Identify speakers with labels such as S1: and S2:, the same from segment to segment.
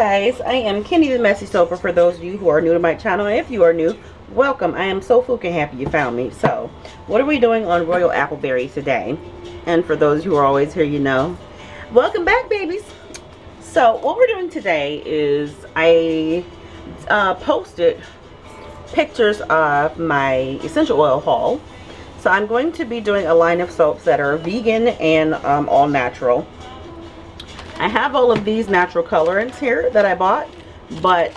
S1: guys, I am Kenny the Messy Soaper for those of you who are new to my channel. And if you are new, welcome. I am so freaking happy you found me. So, what are we doing on Royal Appleberry today? And for those who are always here, you know, welcome back, babies. So, what we're doing today is I posted pictures of my essential oil haul. So, I'm going to be doing a line of soaps that are vegan and all natural. I have all of these natural colorants here that I bought, but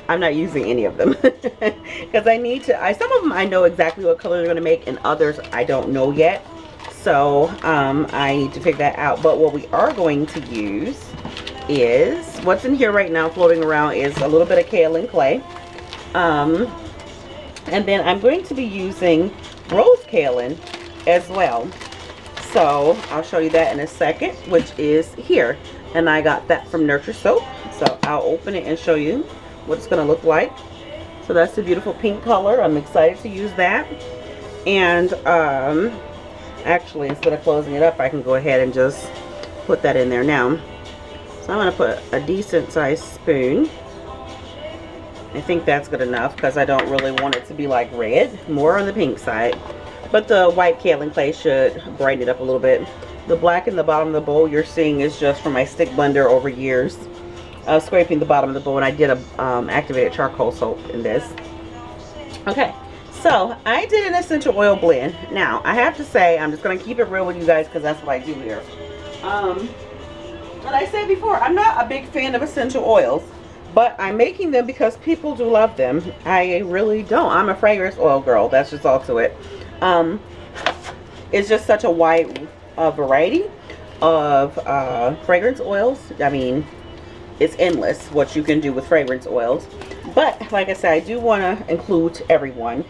S1: I'm not using any of them because I need to. Some of them I know exactly what color they're going to make, and others I don't know yet. So I need to figure that out. But what we are going to use is what's in here right now, floating around, is a little bit of kaolin clay, and then I'm going to be using rose kaolin as well. So I'll show you that in a second, which is here, and I got that from Nurture Soap. So I'll open it and show you what it's going to look like. So that's the beautiful pink color. I'm excited to use that. And actually, instead of closing it up, I can go ahead and just put that in there now. So I'm going to put a decent sized spoon. I think that's good enough because I don't really want it to be like red, more on the pink side. But the white kaolin clay should brighten it up a little bit. The black in the bottom of the bowl you're seeing is just from my stick blender over years. Scraping the bottom of the bowl, and I did a activated charcoal soap in this. Okay, so I did an essential oil blend. Now, I have to say, I'm just going to keep it real with you guys because that's what I do here. But I said before, I'm not a big fan of essential oils. But I'm making them because people do love them. I really don't. I'm a fragrance oil girl. That's just all to it. It's just such a wide variety of fragrance oils. I mean, it's endless what you can do with fragrance oils. But like I said, I do want to include everyone,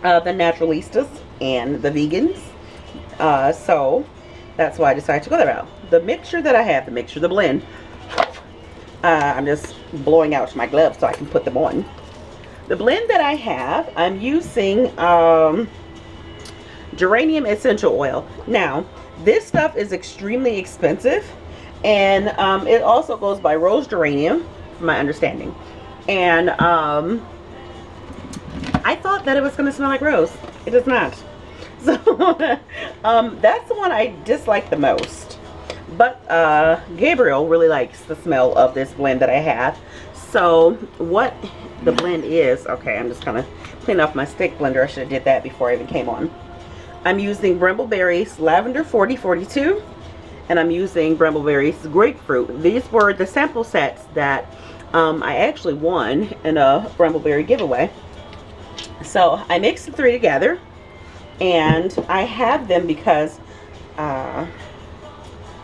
S1: the naturalistas and the vegans. So that's why I decided to go that route. The mixture that I have, the blend, I'm just blowing out my gloves so I can put them on. The blend that I have, I'm using Geranium essential oil. Now, this stuff is extremely expensive, and it also goes by rose geranium, from my understanding. And I thought that it was going to smell like rose. It does not. So that's the one I dislike the most. But Gabriel really likes the smell of this blend that I have. So what the blend is, okay, I'm just kind of cleaning off my stick blender. I should have did that before I even came on. I'm using Brambleberries Lavender 4042, and I'm using Brambleberries Grapefruit. These were the sample sets that I actually won in a Brambleberry giveaway. So I mixed the three together, and I have them because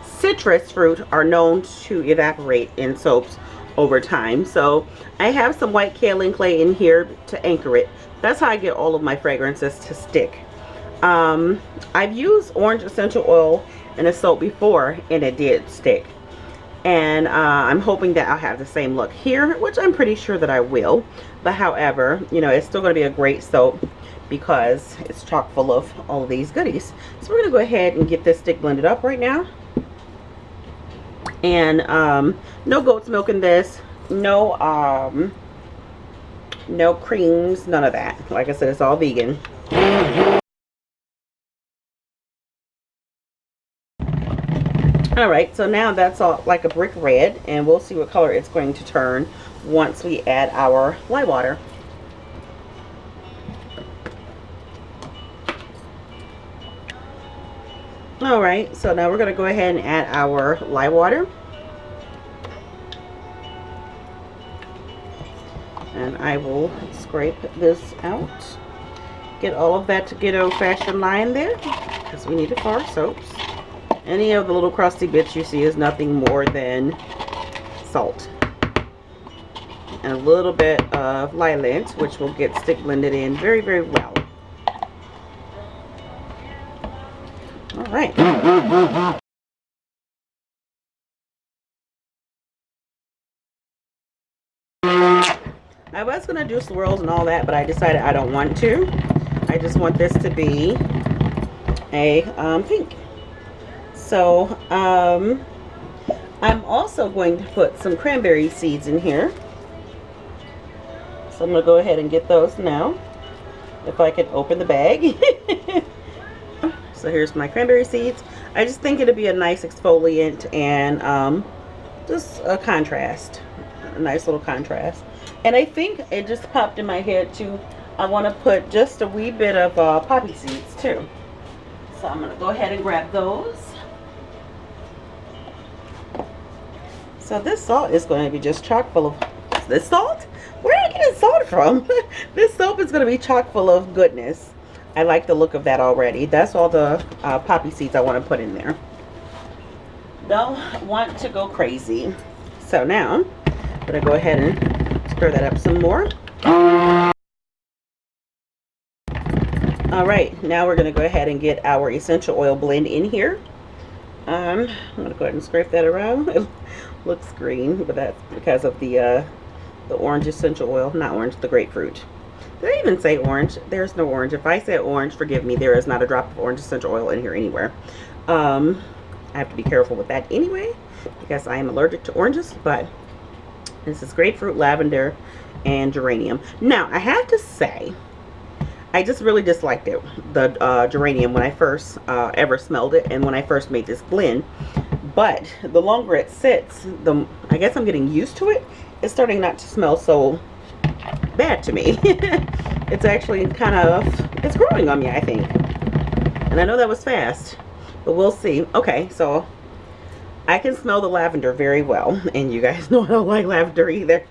S1: citrus fruit are known to evaporate in soaps over time. So I have some white kaolin clay in here to anchor it. That's how I get all of my fragrances to stick. I've used orange essential oil in a soap before, and it did stick. And I'm hoping that I'll have the same look here, which I'm pretty sure that I will. But however, you know, it's still going to be a great soap because it's chock full of all of these goodies. So we're going to go ahead and get this stick blended up right now. And no goat's milk in this, no creams, none of that. Like I said, it's all vegan. Alright, so now that's all like a brick red, and we'll see what color it's going to turn once we add our lye water. Alright, so now we're going to go ahead and add our lye water. And I will scrape this out. Get all of that good old-fashioned lye in there, because we need it for our soaps. Any of the little crusty bits you see is nothing more than salt. And a little bit of lye lint, which will get stick blended in very, very well. Alright. I was going to do swirls and all that, but I decided I don't want to. I just want this to be a pink. So I'm also going to put some cranberry seeds in here. So I'm going to go ahead and get those now. If I can open the bag. So here's my cranberry seeds. I just think it'll be a nice exfoliant and just a contrast. A nice little contrast. And I think it just popped in my head too. I want to put just a wee bit of poppy seeds too. So I'm going to go ahead and grab those. So this salt is going to be just chock full of, this salt? Where did I get this salt from? This soap is going to be chock full of goodness. I like the look of that already. That's all the poppy seeds I want to put in there. Don't want to go crazy. So now, I'm going to go ahead and stir that up some more. Alright, now we're going to go ahead and get our essential oil blend in here. I'm going to go ahead and scrape that around. It looks green, but that's because of the orange essential oil. Not orange, the grapefruit. Did I even say orange? There's no orange. If I said orange, forgive me. There is not a drop of orange essential oil in here anywhere. I have to be careful with that anyway, because I am allergic to oranges, but this is grapefruit, lavender, and geranium. Now, I have to say, I just really disliked it, the geranium, when I first ever smelled it and when I first made this blend. But the longer it sits, I guess I'm getting used to it. It's starting not to smell so bad to me. It's actually kind of, it's growing on me, I think. And I know that was fast, but we'll see. Okay, so I can smell the lavender very well. And you guys know I don't like lavender either.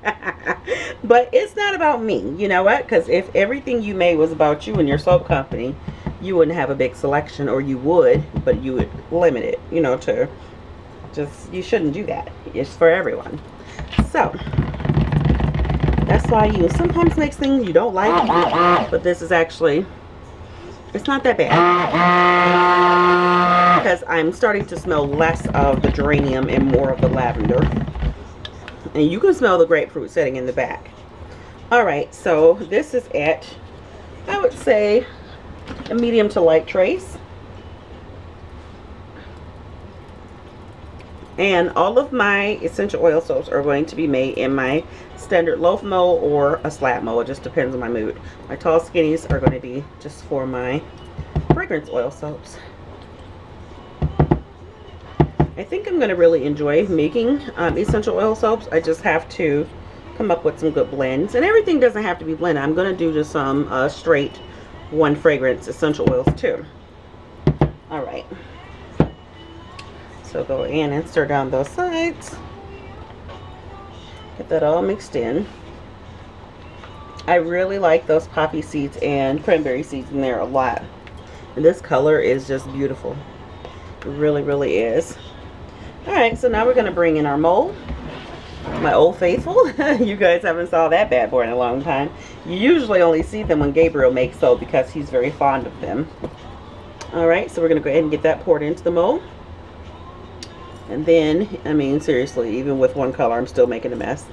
S1: But it's not about me. You know what? Because if everything you made was about you and your soap company, you wouldn't have a big selection, or you would, but you would limit it, you know, to just, you shouldn't do that. It's for everyone. So that's why you sometimes make things you don't like, but this is actually, it's not that bad, because I'm starting to smell less of the geranium and more of the lavender. And you can smell the grapefruit sitting in the back. Alright, so this is at, I would say, a medium to light trace. And all of my essential oil soaps are going to be made in my standard loaf mold or a slab mold. It just depends on my mood. My tall skinnies are going to be just for my fragrance oil soaps. I think I'm going to really enjoy making essential oil soaps. I just have to come up with some good blends. And everything doesn't have to be blended. I'm going to do just some straight one fragrance essential oils too. Alright. So go in and stir down those sides. Get that all mixed in. I really like those poppy seeds and cranberry seeds in there a lot. And this color is just beautiful. It really, really is. Alright, so now we're going to bring in our mold. My Old Faithful. You guys haven't saw that bad boy in a long time. You usually only see them when Gabriel makes soap because he's very fond of them. Alright, so we're going to go ahead and get that poured into the mold. And then, I mean, seriously, even with one color, I'm still making a mess.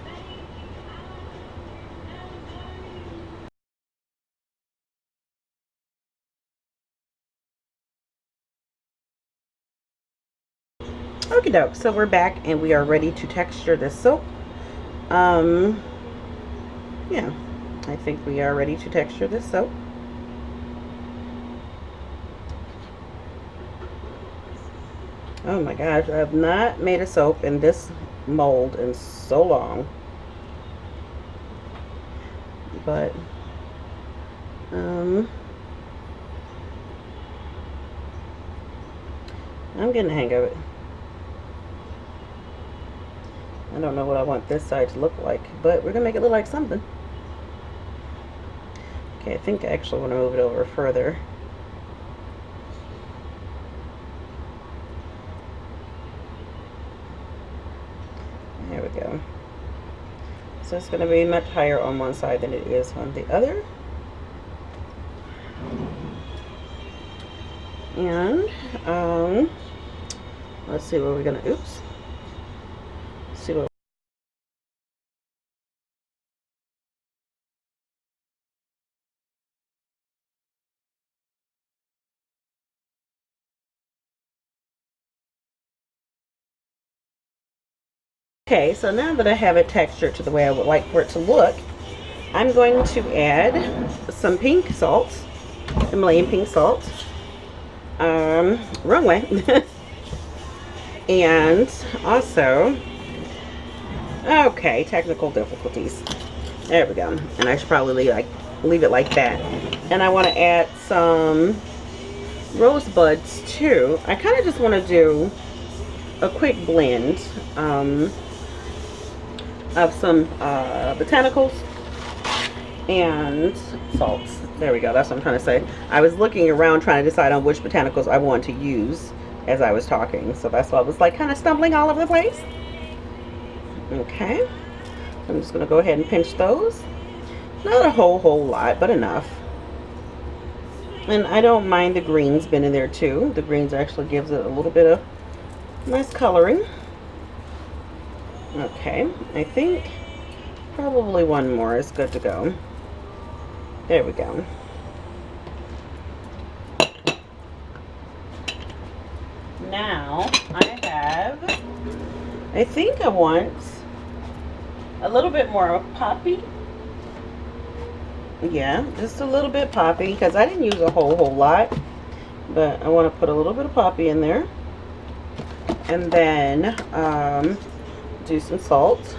S1: Okie doke, so we're back and we are ready to texture this soap. Yeah, I think we are ready to texture this soap. Oh my gosh, I have not made a soap in this mold in so long. But, I'm getting the hang of it. I don't know what I want this side to look like, but we're going to make it look like something. Okay, I think I actually want to move it over further. There we go. So it's going to be much higher on one side than it is on the other. And, let's see what we're going to, oops. See what Okay, so now that I have it textured to the way I would like for it to look, I'm going to add some pink salt, Himalayan pink salt. Wrong way. And also, okay, technical difficulties. There we go. And I should probably leave it like that. And I want to add some rose buds too. I kind of just want to do a quick blend of some botanicals and salts. There we go. That's what I'm trying to say. I was looking around trying to decide on which botanicals I want to use as I was talking. So that's why I was like kind of stumbling all over the place. Okay. I'm just going to go ahead and pinch those. Not a whole lot, but enough. And I don't mind the greens being in there too. The greens actually gives it a little bit of nice coloring. Okay, I think probably one more is good to go. There we go. Now I think I want a little bit more of poppy. Yeah, just a little bit poppy, because I didn't use a whole lot, but I want to put a little bit of poppy in there. And then do some salt.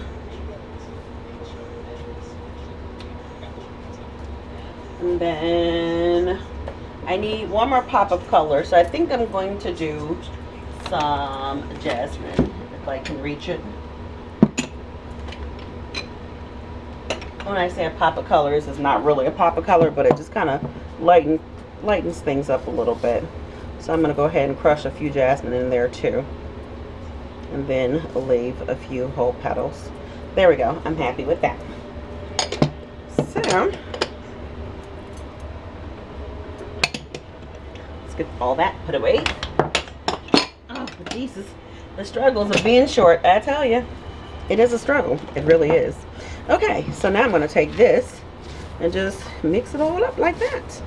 S1: And then I need one more pop of color, so I think I'm going to do some jasmine, if I can reach it. When I say a pop of colors, it's not really a pop of color, but it just kind of lightens things up a little bit. So I'm going to go ahead and crush a few jasmine in there too. And then leave a few whole petals. There we go. I'm happy with that. So, let's get all that put away. Oh, Jesus. The struggles of being short, I tell you. It is a struggle. It really is. Okay, so now I'm going to take this and just mix it all up like that.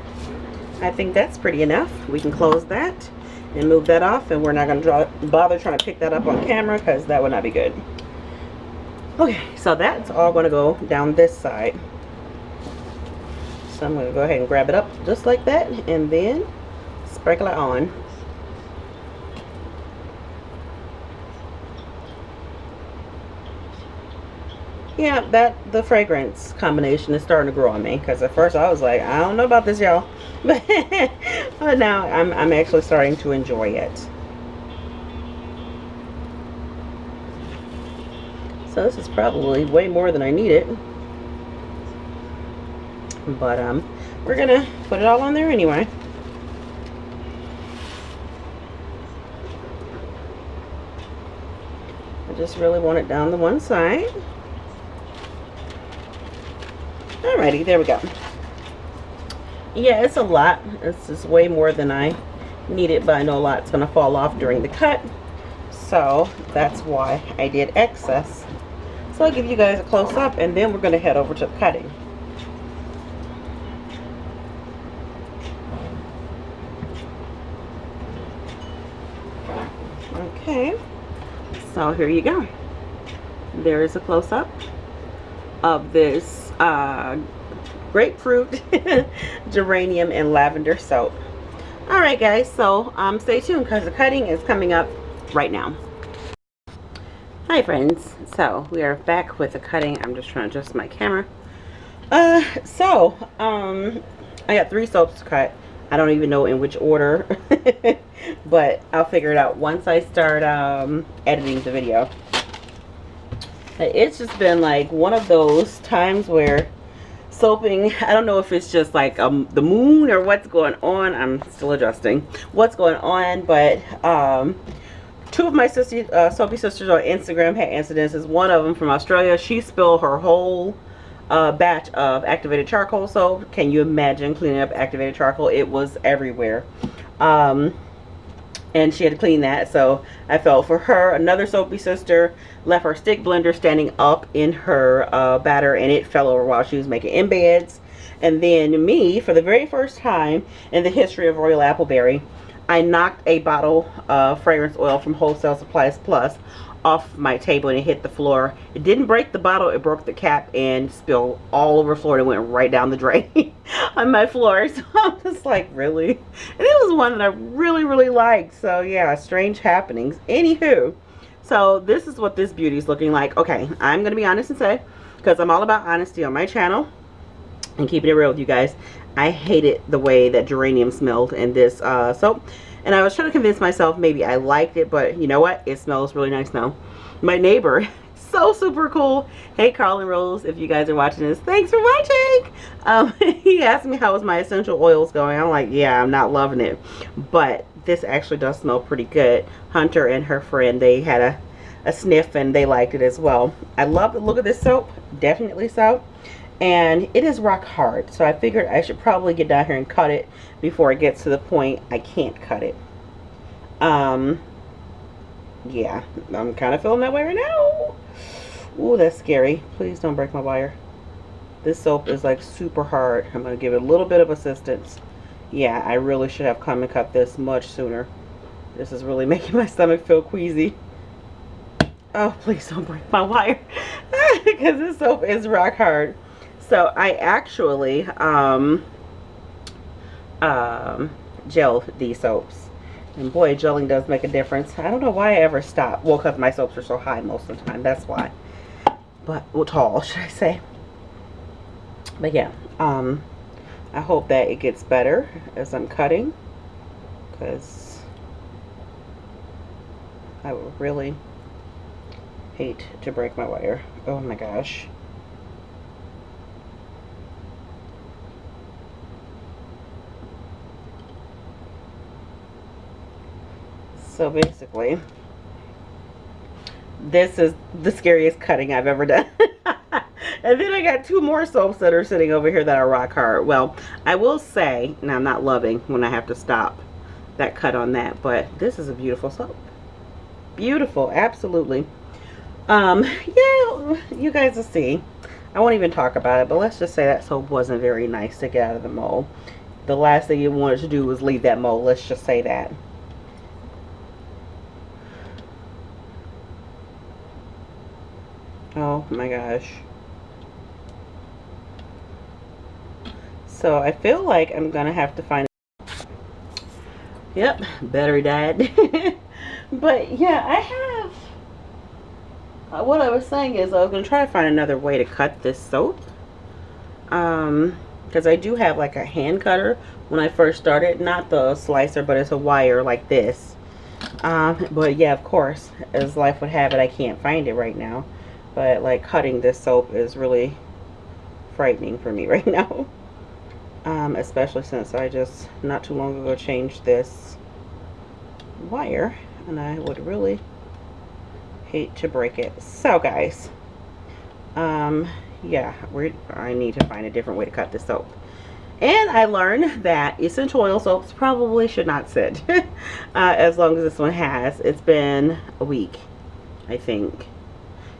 S1: I think that's pretty enough. We can close that and move that off, and we're not going to bother trying to pick that up on camera because that would not be good. Okay, so that's all going to go down this side. So I'm going to go ahead and grab it up just like that and then sprinkle it on. Yeah, the fragrance combination is starting to grow on me, because at first I was like, I don't know about this, y'all. But now I'm actually starting to enjoy it. So this is probably way more than I needed. But we're gonna put it all on there anyway. I just really want it down the one side. Alrighty, there we go. Yeah, it's a lot. It's just way more than I needed, but I know a lot's going to fall off during the cut. So that's why I did excess. So I'll give you guys a close-up, and then we're going to head over to the cutting. Okay, so here you go. There is a close-up of this grapefruit, geranium, and lavender soap. Alright guys, so stay tuned because the cutting is coming up right now. Hi friends, so we are back with the cutting. I'm just trying to adjust my camera. I got 3 soaps to cut. I don't even know in which order, but I'll figure it out once I start editing the video. It's just been like one of those times where soaping, I don't know if it's just like the moon or what's going on. I'm still adjusting what's going on, but 2 of my soapy sisters on Instagram had incidences. One of them from Australia, she spilled her whole batch of activated charcoal soap. Can you imagine cleaning up activated charcoal? It was everywhere. And she had to clean that, so I felt for her. Another soapy sister left her stick blender standing up in her batter, and it fell over while she was making embeds. And then me, for the very first time in the history of Royal Appleberry, I knocked a bottle of fragrance oil from Wholesale Supplies Plus off my table and it hit the floor. It didn't break the bottle, it broke the cap and spilled all over the floor and went right down the drain on my floor. So I'm just like, really? And it was one that I really liked. So yeah, strange happenings. Anywho, so this is what this beauty is looking like. Okay, I'm gonna be honest and say, because I'm all about honesty on my channel and keeping it real with you guys, I hated the way that Geranium smelled in this soap. And I was trying to convince myself maybe I liked it, but you know what? It smells really nice now. My neighbor, so super cool. Hey, Kaolin Rose, if you guys are watching this, thanks for watching. He asked me how was my essential oils going. I'm like, yeah, I'm not loving it. But this actually does smell pretty good. Hunter and her friend, they had a sniff and they liked it as well. I love the look of this soap, definitely so. And it is rock hard, so I figured I should probably get down here and cut it before it gets to the point I can't cut it. Yeah, I'm kind of feeling that way right now. Ooh, that's scary. Please don't break my wire. This soap is like super hard. I'm going to give it a little bit of assistance. Yeah, I really should have come and cut this much sooner. This is really making my stomach feel queasy. Oh, please don't break my wire. Because this soap is rock hard. So I actually gelled these soaps. And boy, gelling does make a difference. I don't know why I ever stop. Well, because my soaps are so high most of the time. That's why. But, well, tall, should I say. But yeah, I hope that it gets better as I'm cutting. Because I would really hate to break my wire. Oh my gosh. So basically, this is the scariest cutting I've ever done. And then I got two more soaps that are sitting over here that are rock hard. Well, I will say, and I'm not loving when I have to stop that cut on that, but this is a beautiful soap. Beautiful, absolutely. Yeah, you guys will see. I won't even talk about it, but let's just say that soap wasn't very nice to get out of the mold. The last thing you wanted to do was leave that mold. Let's just say that. Oh my gosh. So I feel like I'm gonna have to find. Yep, battery died. But yeah, I have. What I was saying is I was gonna try to find another way to cut this soap. Because I do have like a hand cutter when I first started, not the slicer, but it's a wire like this. But yeah, of course, as life would have it, I can't find it right now. But like cutting this soap is really frightening for me right now. Especially since I just not too long ago changed this wire and I would really hate to break it. So guys, yeah, I need to find a different way to cut this soap. And I learned that essential oil soaps probably should not sit as long as this one has. It's been a week, I think.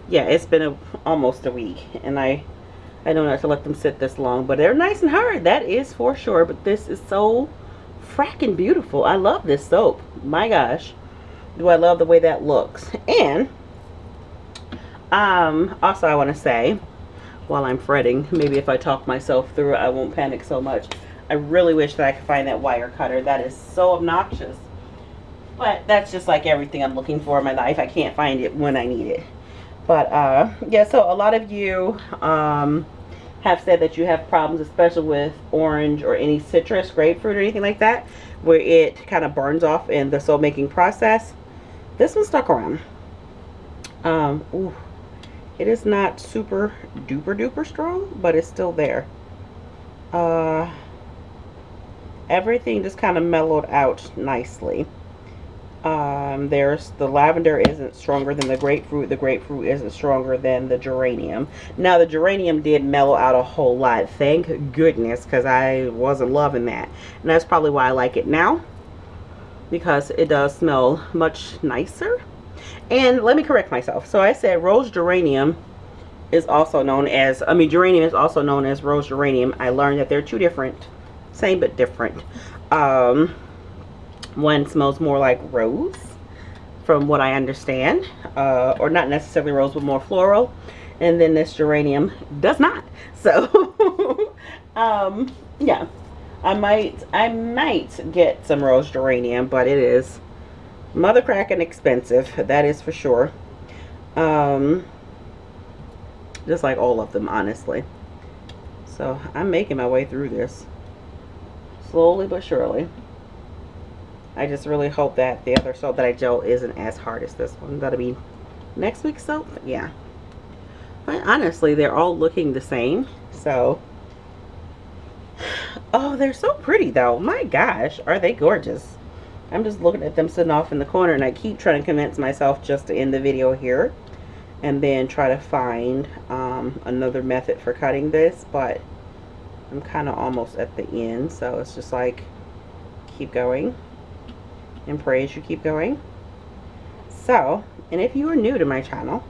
S1: Yeah, it's been almost a week, and I know not to let them sit this long, but they're nice and hard, that is for sure. But this is so fracking beautiful. I love this soap. My gosh, do I love the way that looks. And also I want to say, while I'm fretting, maybe if I talk myself through it, I won't panic so much. I really wish that I could find that wire cutter. That is so obnoxious, but that's just like everything I'm looking for in my life. I can't find it when I need it. But yeah, so a lot of you have said that you have problems, especially with orange or any citrus, grapefruit or anything like that, where it kind of burns off in the soap making process. This one stuck around. Ooh, it is not super duper duper strong, but it's still there. Everything just kind of mellowed out nicely. There's the lavender isn't stronger than the grapefruit isn't stronger than the geranium. Now the geranium did mellow out a whole lot, thank goodness, because I wasn't loving that, and that's probably why I like it now, because it does smell much nicer. And let me correct myself, so I said rose geranium is also known as, geranium is also known as rose geranium. I learned that they're two different, same but different. One smells more like rose from what I understand, or not necessarily rose, but more floral. And then this geranium does not. So yeah, I might get some rose geranium, but it is mother cracking expensive, that is for sure. Just like all of them, honestly. So I'm making my way through this slowly but surely. I just really hope that the other soap that I gel isn't as hard as this one. That'll be next week's soap. Yeah, but honestly, they're all looking the same. So, oh, they're so pretty though. My gosh, are they gorgeous. I'm just looking at them sitting off in the corner, and I keep trying to convince myself just to end the video here and then try to find another method for cutting this, but I'm kind of almost at the end, so it's just like keep going and pray as you keep going. So, and if you are new to my channel,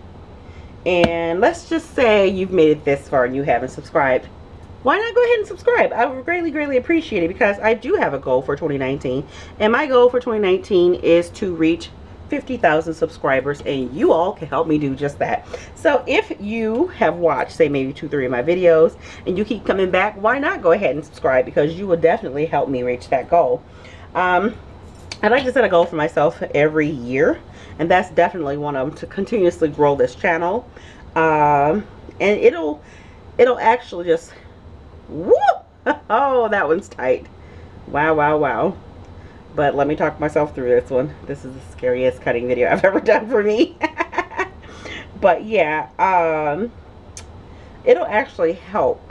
S1: and let's just say you've made it this far and you haven't subscribed, why not go ahead and subscribe? I would greatly appreciate it, because I do have a goal for 2019, and my goal for 2019 is to reach 50,000 subscribers, and you all can help me do just that. So if you have watched, say, maybe 2-3 of my videos and you keep coming back, why not go ahead and subscribe, because you will definitely help me reach that goal. I like to set a goal for myself every year, and that's definitely one of them, to continuously grow this channel. And it'll actually just whoop. Oh, that one's tight. Wow. But let me talk myself through this one. This is the scariest cutting video I've ever done for me. But yeah, it'll actually help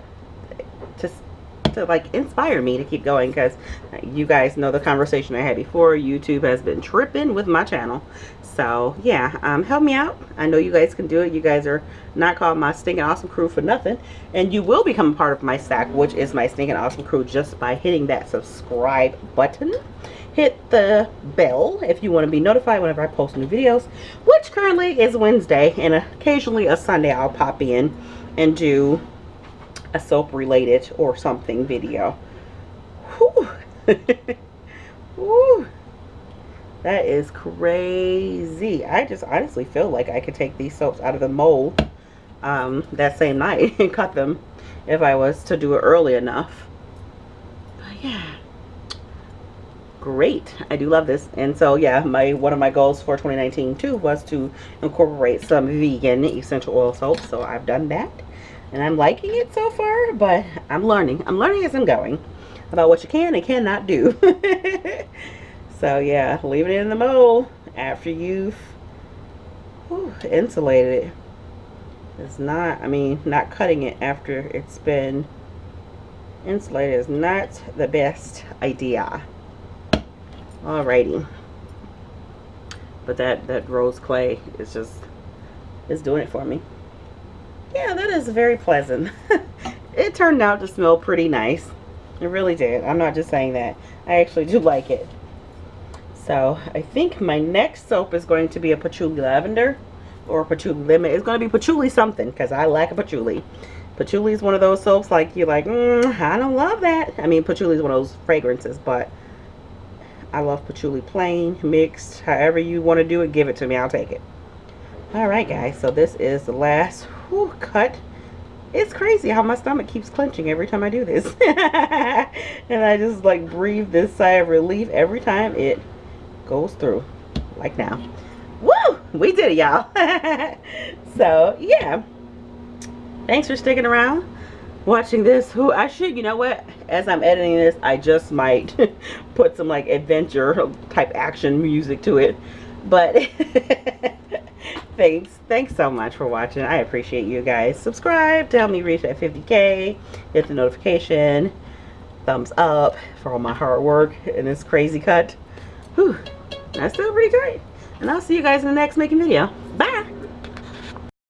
S1: to like inspire me to keep going, because you guys know the conversation I had before. YouTube has been tripping with my channel. So yeah, help me out. I know you guys can do it. You guys are not called my Stinking Awesome Crew for nothing, and you will become a part of my stack, which is my Stinking Awesome Crew, just by hitting that subscribe button. Hit the bell if you want to be notified whenever I post new videos, which currently is Wednesday, and occasionally a Sunday I'll pop in and do a soap related or something video. Whew. Whew. That is crazy. I just honestly feel like I could take these soaps out of the mold that same night and cut them if I was to do it early enough. But yeah, great. I do love this. And so yeah, one of my goals for 2019 too was to incorporate some vegan essential oil soap. So I've done that, and I'm liking it so far, but I'm learning as I'm going about what you can and cannot do. So yeah, leave it in the mold after you've insulated it. It's not, I mean, not cutting it after it's been insulated is not the best idea. Alrighty. But that rose clay is just, it's doing it for me. Yeah, that is very pleasant. It turned out to smell pretty nice. It really did. I'm not just saying that. I actually do like it. So I think my next soap is going to be a patchouli lavender or patchouli lemon. It's going to be patchouli something, because I like a patchouli. Patchouli is one of those soaps like you're like, I don't love that. I mean, patchouli is one of those fragrances, but I love patchouli plain, mixed, however you want to do it, give it to me, I'll take it. Alright guys, so this is the last cut. It's crazy how my stomach keeps clenching every time I do this. And I just like breathe this sigh of relief every time it goes through, like now. Woo! We did it, y'all. So yeah, thanks for sticking around watching this. I should, you know what, as I'm editing this, I just might put some like adventure type action music to it. But thanks so much for watching. I appreciate you guys. Subscribe to help me reach that 50K. Hit the notification, thumbs up for all my hard work in this crazy cut. Whew, that's still pretty great. And I'll see you guys in the next making video. Bye.